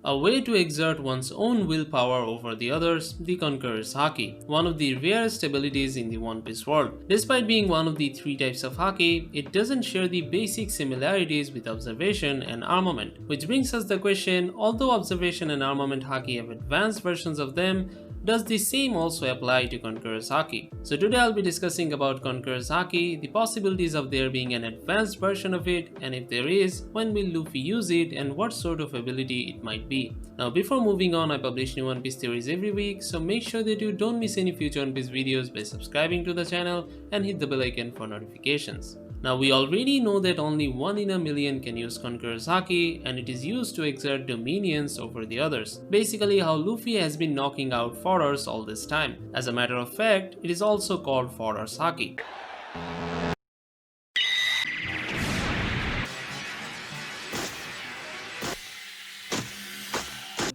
A way to exert one's own willpower over the others, the Conqueror's Haki, one of the rarest abilities in the One Piece world. Despite being one of the three types of Haki, it doesn't share the basic similarities with Observation and Armament. Which brings us the question, although Observation and Armament Haki have advanced versions of them, does the same also apply to Conqueror's Haki? So today I'll be discussing about Conqueror's Haki, the possibilities of there being an advanced version of it, and if there is, when will Luffy use it and what sort of ability it might be. Now before moving on, I publish new One Piece theories every week, so make sure that you don't miss any future One Piece videos by subscribing to the channel and hit the bell icon for notifications. Now we already know that only 1 in a million can use Conqueror's Haki, and it is used to exert dominions over the others. Basically how Luffy has been knocking out fodders all this time. As a matter of fact, it is also called Fodder's Haki.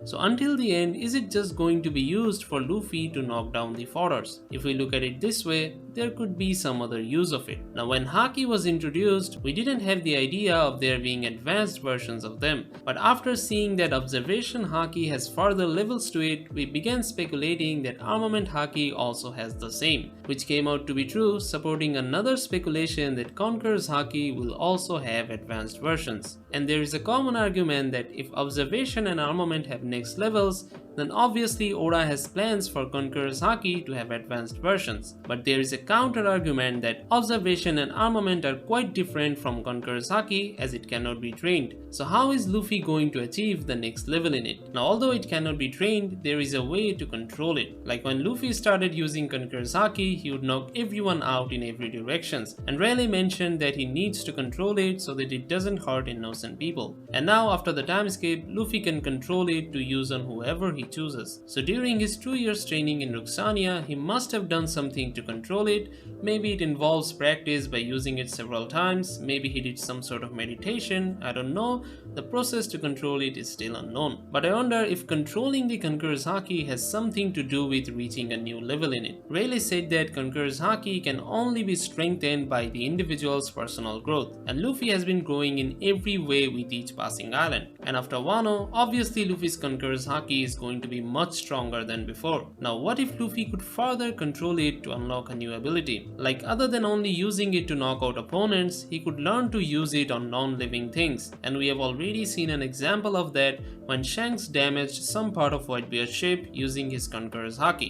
So until the end, is it just going to be used for Luffy to knock down the fodders? If we look at it this way, there could be some other use of it. Now when Haki was introduced, we didn't have the idea of there being advanced versions of them. But after seeing that Observation Haki has further levels to it, we began speculating that Armament Haki also has the same, which came out to be true, supporting another speculation that Conqueror's Haki will also have advanced versions. And there is a common argument that if Observation and Armament have next levels, then obviously Oda has plans for Conqueror's Haki to have advanced versions. But there is a counter argument that Observation and Armament are quite different from Conqueror's Haki as it cannot be trained. So how is Luffy going to achieve the next level in it? Now although it cannot be trained, there is a way to control it. Like when Luffy started using Conqueror's Haki, he would knock everyone out in every direction, and Rayleigh mentioned that he needs to control it so that it doesn't hurt innocent people. And now after the time skip, Luffy can control it to use on whoever he chooses. So during his 2 years training in Ruxania, he must have done something to control it. Maybe it involves practice by using it several times, maybe he did some sort of meditation, I don't know. The process to control it is still unknown. But I wonder if controlling the Conqueror's Haki has something to do with reaching a new level in it. Rayleigh said that Conqueror's Haki can only be strengthened by the individual's personal growth, and Luffy has been growing in every way with each passing island. And after Wano, obviously Luffy's Conqueror's Haki is going to be much stronger than before. Now what if Luffy could further control it to unlock a new ability? Like other than only using it to knock out opponents, he could learn to use it on non-living things, and we have already seen an example of that when Shanks damaged some part of Whitebeard's ship using his Conqueror's Haki.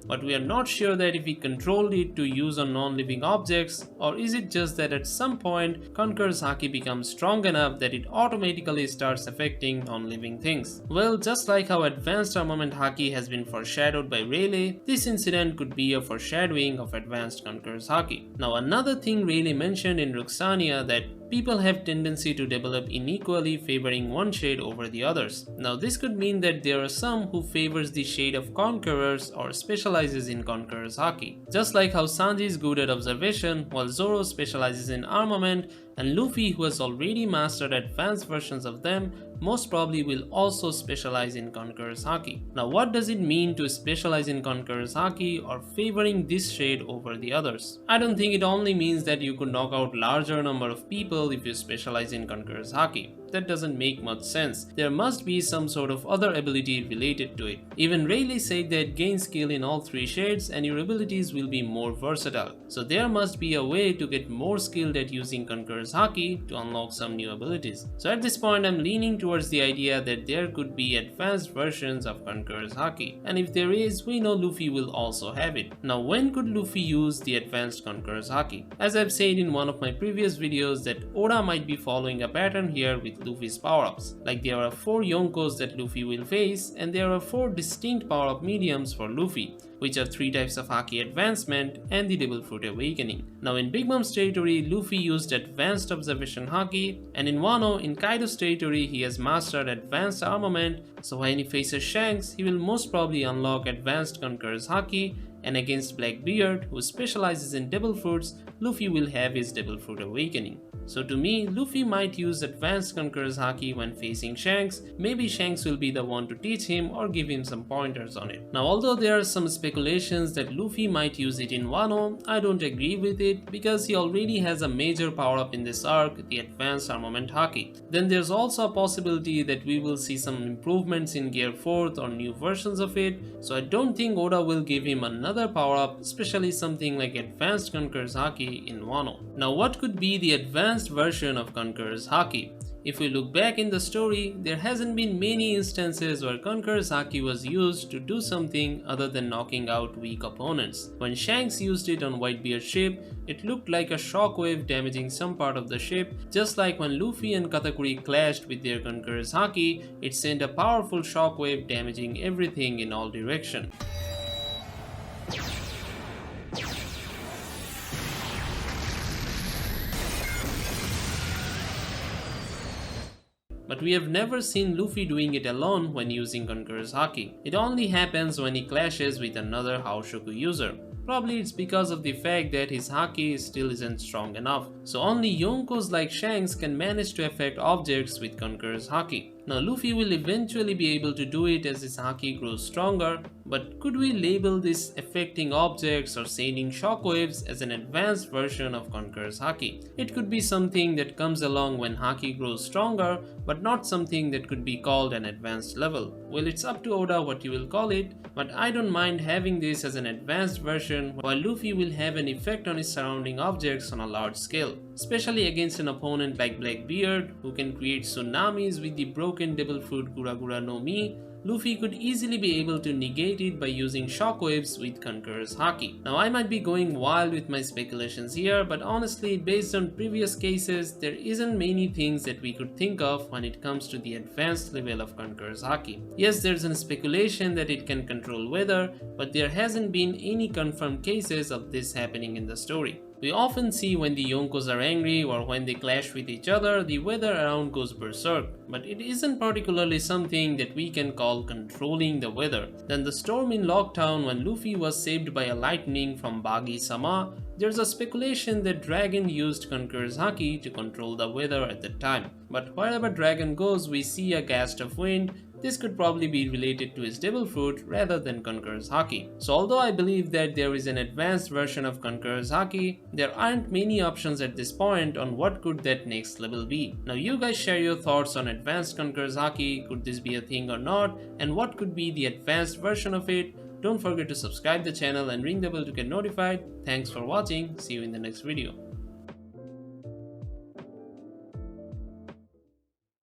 But we are not sure that if we controlled it to use on non-living objects, or is it just that at some point Conqueror's Haki becomes strong enough that it automatically starts affecting non-living things. Well, just like how advanced Armament Haki has been foreshadowed by Rayleigh, this incident could be a foreshadowing of advanced Conqueror's Haki. Now another thing Rayleigh mentioned in Ruxania that people have tendency to develop unequally, favoring one shade over the others. Now this could mean that there are some who favors the shade of Conquerors or specializes in Conqueror's Haki. Just like how Sanji is good at observation while Zoro specializes in armament, and Luffy, who has already mastered advanced versions of them, most probably will also specialize in Conqueror's Haki. Now what does it mean to specialize in Conqueror's Haki or favoring this shade over the others? I don't think it only means that you could knock out larger number of people if you specialize in Conqueror's Haki. That doesn't make much sense. There must be some sort of other ability related to it. Even Rayleigh said that gain skill in all three shades and your abilities will be more versatile. So there must be a way to get more skilled at using Conqueror's Haki to unlock some new abilities. So at this point I'm leaning towards the idea that there could be advanced versions of Conqueror's Haki. And if there is, we know Luffy will also have it. Now when could Luffy use the advanced Conqueror's Haki? As I've said in one of my previous videos that Oda might be following a pattern here with Luffy's power-ups. Like there are 4 Yonkos that Luffy will face, and there are 4 distinct power-up mediums for Luffy, which are 3 types of Haki advancement and the Devil Fruit Awakening. Now in Big Mom's territory, Luffy used advanced observation Haki, and in Wano, in Kaido's territory, he has mastered advanced armament, so when he faces Shanks, he will most probably unlock advanced Conqueror's Haki, and against Blackbeard, who specializes in Devil Fruits, Luffy will have his Devil Fruit Awakening. So to me, Luffy might use advanced Conqueror's Haki when facing Shanks. Maybe Shanks will be the one to teach him or give him some pointers on it. Now although there are some speculations that Luffy might use it in Wano, I don't agree with it because he already has a major power up in this arc, the Advanced Armament Haki. Then there's also a possibility that we will see some improvements in Gear 4th or new versions of it, so I don't think Oda will give him another power up, especially something like Advanced Conqueror's Haki in Wano. Now what could be the advanced version of Conqueror's Haki? If we look back in the story, there hasn't been many instances where Conqueror's Haki was used to do something other than knocking out weak opponents. When Shanks used it on Whitebeard's ship, it looked like a shockwave damaging some part of the ship, just like when Luffy and Katakuri clashed with their Conqueror's Haki, it sent a powerful shockwave damaging everything in all directions. But we have never seen Luffy doing it alone when using Conqueror's Haki. It only happens when he clashes with another Haoshoku user. Probably it's because of the fact that his Haki still isn't strong enough. So only Yonkos like Shanks can manage to affect objects with Conqueror's Haki. Now Luffy will eventually be able to do it as his Haki grows stronger, but could we label this affecting objects or sending shockwaves as an advanced version of Conqueror's Haki? It could be something that comes along when Haki grows stronger, but not something that could be called an advanced level. Well, it's up to Oda what you will call it, but I don't mind having this as an advanced version while Luffy will have an effect on his surrounding objects on a large scale, especially against an opponent like Blackbeard who can create tsunamis with the broken Devil Fruit Gura Gura no Mi. Luffy could easily be able to negate it by using shockwaves with Conqueror's Haki. Now I might be going wild with my speculations here, but honestly based on previous cases, there isn't many things that we could think of when it comes to the advanced level of Conqueror's Haki. Yes, there's a speculation that it can control weather, but there hasn't been any confirmed cases of this happening in the story. We often see when the Yonkos are angry or when they clash with each other, the weather around goes berserk, but it isn't particularly something that we can call controlling the weather. Then the storm in Locktown when Luffy was saved by a lightning from Bagi-sama, there's a speculation that Dragon used Conqueror's Haki to control the weather at the time. But wherever Dragon goes, we see a gust of wind. This could probably be related to his Devil Fruit rather than Conqueror's Haki. So although I believe that there is an advanced version of Conqueror's Haki, there aren't many options at this point on what could that next level be. Now you guys share your thoughts on advanced Conqueror's Haki, could this be a thing or not, and what could be the advanced version of it? Don't forget to subscribe the channel and ring the bell to get notified. Thanks for watching, see you in the next video.